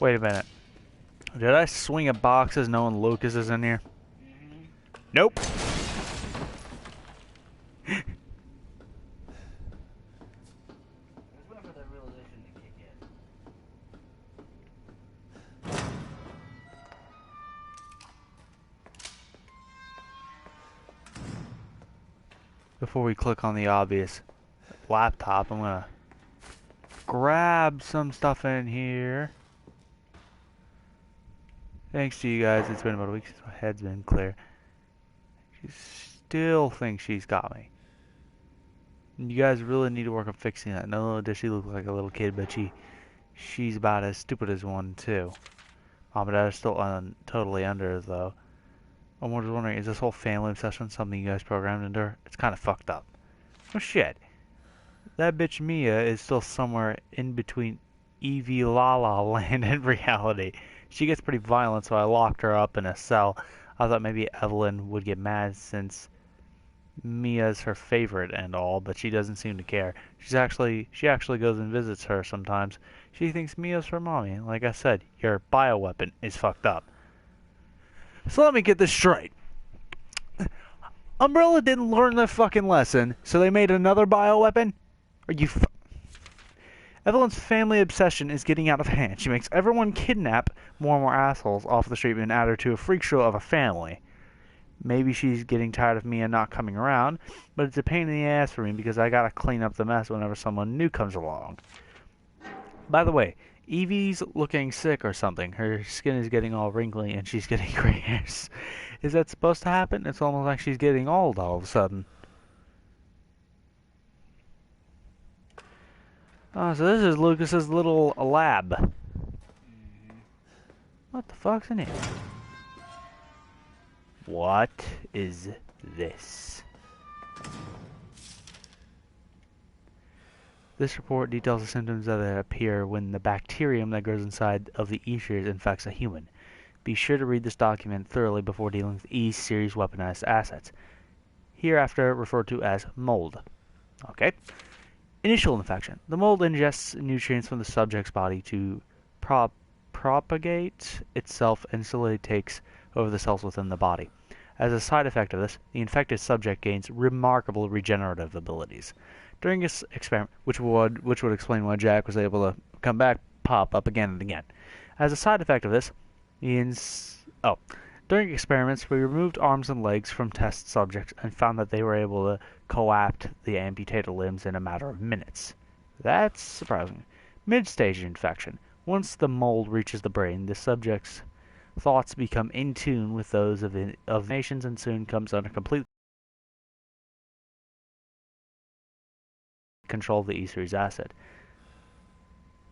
Wait a minute. Did I swing at boxes knowing Lucas is in here? Nope. Before we click on the obvious laptop, I'm gonna grab some stuff in here. Thanks to you guys, it's been about a week since my head's been clear. She still thinks she's got me. And you guys really need to work on fixing that. Not only does she look like a little kid, but she's about as stupid as one too. Mom and Dad are still totally under her, though. I'm just wondering, is this whole family obsession something you guys programmed into her? It's kind of fucked up. Oh shit. That bitch Mia is still somewhere in between Evie La La Land and reality. She gets pretty violent, so I locked her up in a cell. I thought maybe Evelyn would get mad since Mia's her favorite and all, but she doesn't seem to care. She actually goes and visits her sometimes. She thinks Mia's her mommy. Like I said, your bioweapon is fucked up. So let me get this straight. Umbrella didn't learn their fucking lesson, so they made another bioweapon? Are you Evelyn's family obsession is getting out of hand. She makes everyone kidnap more and more assholes off the street and add her to a freak show of a family. Maybe she's getting tired of Mia not coming around, but it's a pain in the ass for me because I gotta clean up the mess whenever someone new comes along. By the way, Evie's looking sick or something. Her skin is getting all wrinkly and she's getting gray hairs. Is that supposed to happen? It's almost like she's getting old all of a sudden. Oh, so this is Lucas's little lab. What the fuck's in here? What is this? This report details the symptoms that appear when the bacterium that grows inside of the E-Series infects a human. Be sure to read this document thoroughly before dealing with E-Series weaponized assets, hereafter referred to as mold. Okay. Initial infection. The mold ingests nutrients from the subject's body to propagate itself and slowly takes over the cells within the body. As a side effect of this, the infected subject gains remarkable regenerative abilities. During this experiment, which would explain why Jack was able to come back, pop up again and again. As a side effect of this, during experiments, we removed arms and legs from test subjects and found that they were able to coapt the amputated limbs in a matter of minutes. That's surprising. Mid-stage infection. Once the mold reaches the brain, the subject's thoughts become in tune with those of nations and soon comes under complete control of the E-Series acid.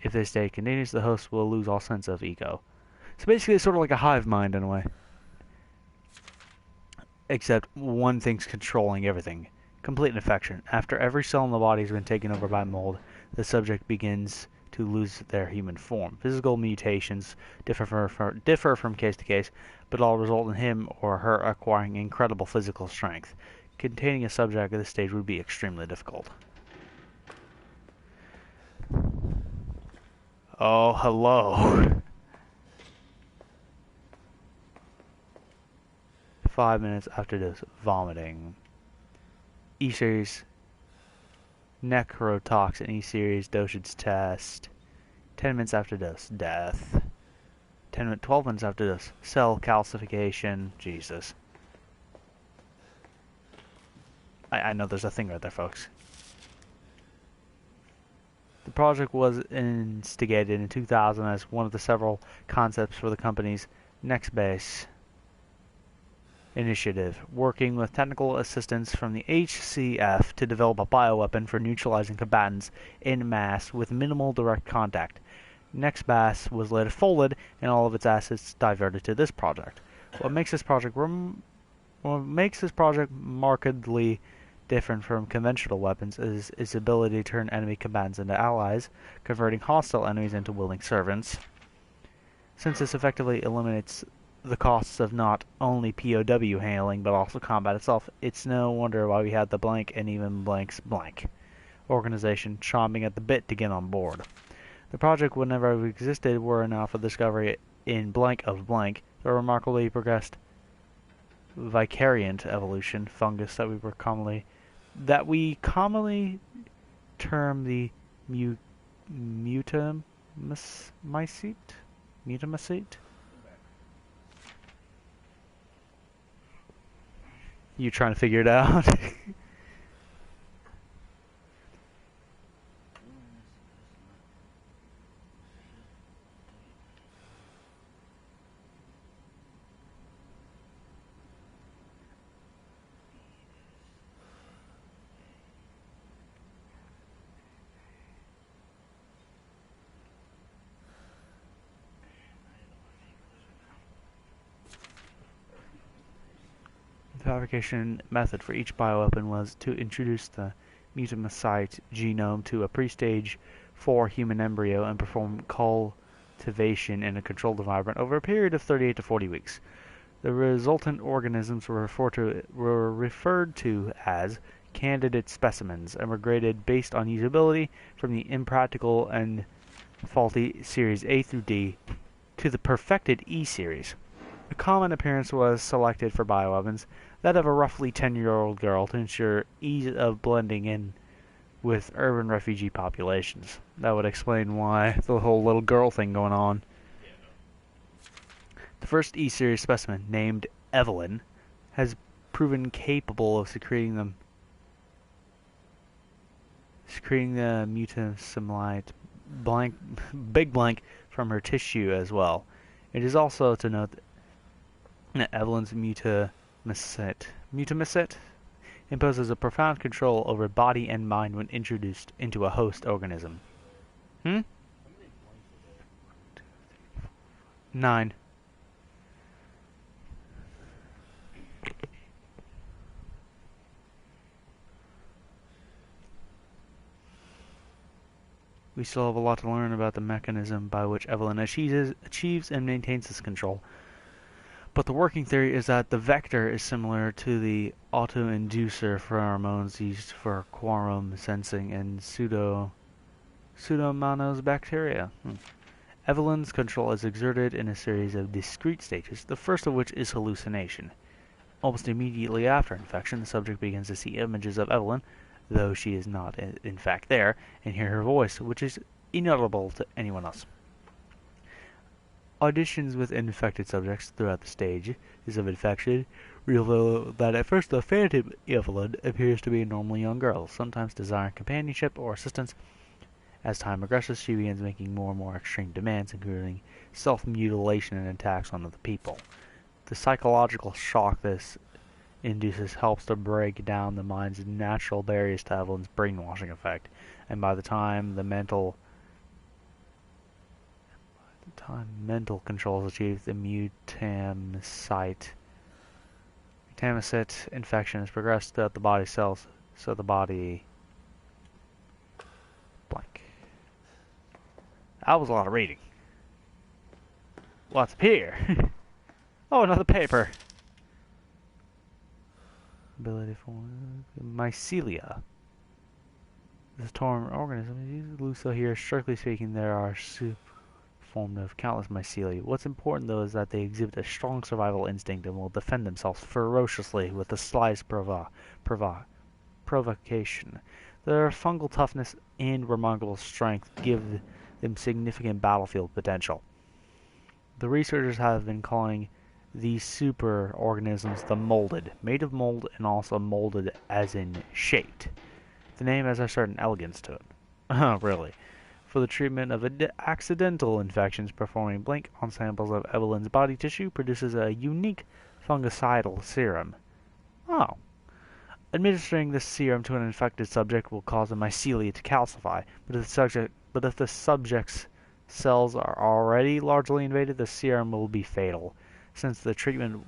If this state continues, the host will lose all sense of ego. So basically it's sort of like a hive mind in a way. Except one thing's controlling everything. Complete infection. After every cell in the body has been taken over by mold, the subject begins to lose their human form. Physical mutations differ from case to case, but all result in him or her acquiring incredible physical strength. Containing a subject at this stage would be extremely difficult. Oh, hello. 5 minutes after this, vomiting. E-Series necrotoxin. E-Series dosage test. 10 minutes after this, death. 12 minutes after this, cell calcification. Jesus. I know there's a thing right there, folks. The project was instigated in 2000 as one of the several concepts for the company's NextBase initiative, working with technical assistance from the HCF to develop a bioweapon for neutralizing combatants en masse with minimal direct contact. NextBase was later folded and all of its assets diverted to this project. What makes this project markedly different from conventional weapons is its ability to turn enemy combatants into allies, converting hostile enemies into willing servants. Since this effectively eliminates the costs of not only POW handling but also combat itself, it's no wonder why we had the blank and even blank's blank organization chomping at the bit to get on board. The project would never have existed were it not for the discovery in blank of blank, the remarkably progressed vicariant evolution fungus that we commonly term the mutamycete. Mutamycete. You trying to figure it out? The fabrication method for each bioweapon was to introduce the mutamycete genome to a pre-stage 4 human embryo and perform cultivation in a controlled environment over a period of 38 to 40 weeks. The resultant organisms were referred to as candidate specimens and were graded based on usability from the impractical and faulty series A through D to the perfected E series. A common appearance was selected for bioweapons, that of a roughly 10-year-old girl to ensure ease of blending in with urban refugee populations. That would explain why the whole little girl thing going on. The first E-series specimen, named Evelyn, has proven capable of secreting the mutamycete big blank from her tissue as well. It is also to note that Evelyn's mutamycete imposes a profound control over body and mind when introduced into a host organism. 9. We still have a lot to learn about the mechanism by which Evelyn achieves and maintains this control. But the working theory is that the vector is similar to the autoinducer pheromones used for quorum sensing in Pseudomonas bacteria. Evelyn's control is exerted in a series of discrete stages, the first of which is hallucination. Almost immediately after infection, the subject begins to see images of Evelyn, though she is not in fact there, and hear her voice, which is inaudible to anyone else. Auditions with infected subjects throughout the stages of infection reveal that at first the phantom Evelyn appears to be a normal young girl, sometimes desiring companionship or assistance. As time progresses, she begins making more and more extreme demands, including self-mutilation and attacks on other people. The psychological shock this induces helps to break down the mind's natural barriers to Evelyn's brainwashing effect, and by the time mental control is achieved, the mutamycete infection has progressed throughout the body cells, so the body blank. That was a lot of reading. What's up here? Oh, another paper. Ability for mycelia. This term organism is used loosely here. Strictly speaking, there are formed of countless mycelia. What's important, though, is that they exhibit a strong survival instinct and will defend themselves ferociously with the slightest provocation. Their fungal toughness and remarkable strength give them significant battlefield potential. The researchers have been calling these super organisms the molded, made of mold and also molded as in shaped. The name has a certain elegance to it. Really. For the treatment of accidental infections, performing blank on samples of Evelyn's body tissue produces a unique fungicidal serum. Oh. Administering this serum to an infected subject will cause the mycelia to calcify, but if the subject's cells are already largely invaded, the serum will be fatal. Since the treatment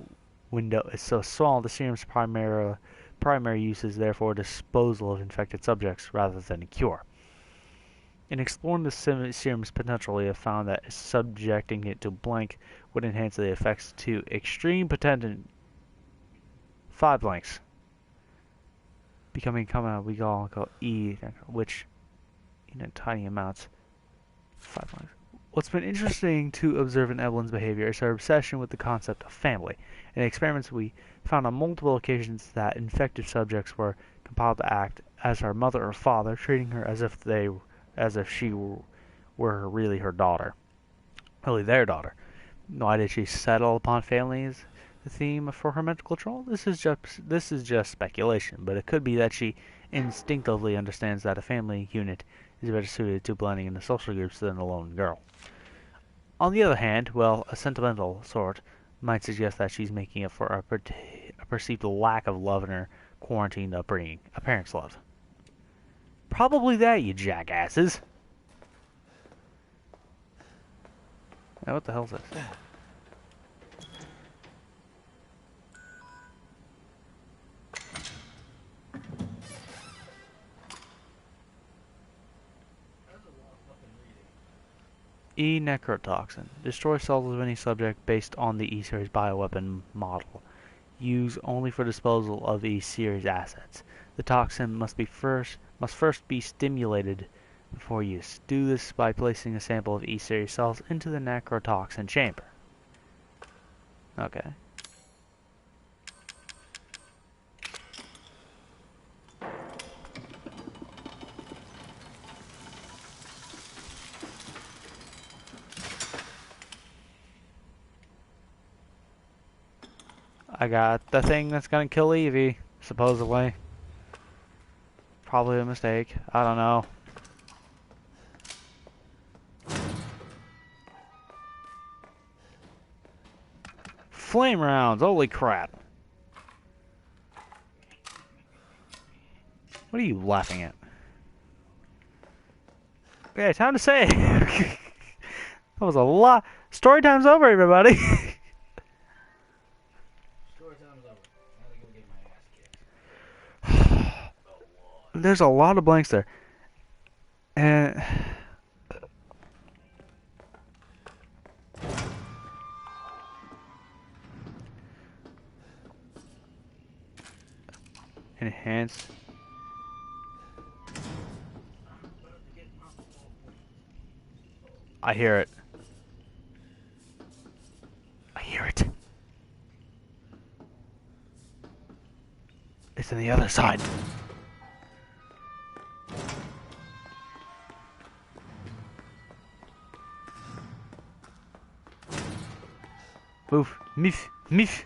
window is so small, the serum's primary use is therefore disposal of infected subjects rather than a cure. In exploring the serum's potential, we have found that subjecting it to blank would enhance the effects to extreme potent 5 blanks, becoming we call E, which in tiny amounts 5 months. What's been interesting to observe in Evelyn's behavior is her obsession with the concept of family. In experiments, we found on multiple occasions that infected subjects were compelled to act as her mother or father, treating her as if she were really her daughter, really their daughter. Why did she settle upon family as the theme for her mental control? This is just speculation, but it could be that she instinctively understands that a family unit is better suited to blending into social groups than a lone girl. On the other hand, well, a sentimental sort might suggest that she's making up for a perceived lack of love in her quarantined upbringing, a parent's love. Probably that, you jackasses. Now, what the hell's this? E-necrotoxin. Destroy cells of any subject based on the E-Series bioweapon model. Use only for disposal of E-Series assets. The toxin must first be stimulated before use. Do this by placing a sample of E-Series cells into the necrotoxin chamber. Okay. I got the thing that's gonna kill Evie, supposedly. Probably a mistake. I don't know. Flame rounds, holy crap. What are you laughing at? Okay, time to say it. That was a lot. Story time's over, everybody. There's a lot of blanks there. And enhance. I hear it. I hear it. It's on the other side. Move. Move. Move.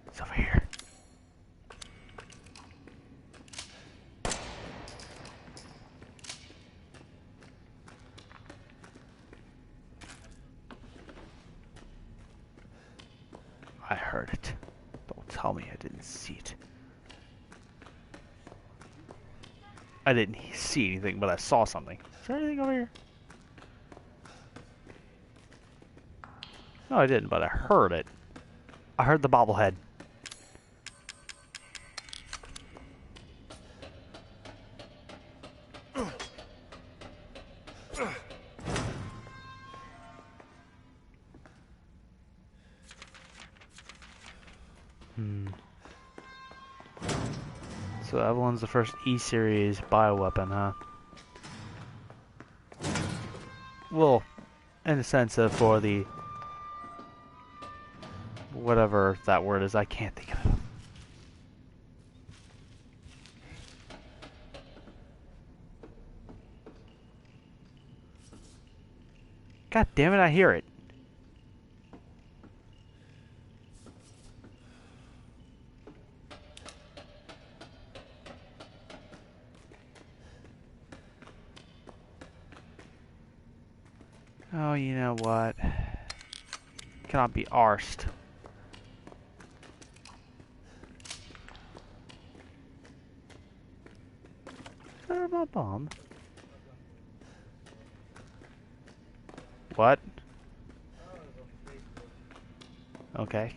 It's over here. I heard it. Don't tell me I didn't see it. I didn't see anything, but I saw something. Is there anything over here? No, I didn't, but I heard it. I heard the bobblehead. So Evelyn's the first E-Series bioweapon, huh? Well, in the sense of for the... whatever that word is, I can't think of it. God damn it, I hear it. Oh, you know what? Cannot be arsed. Is that my bomb? What? Okay.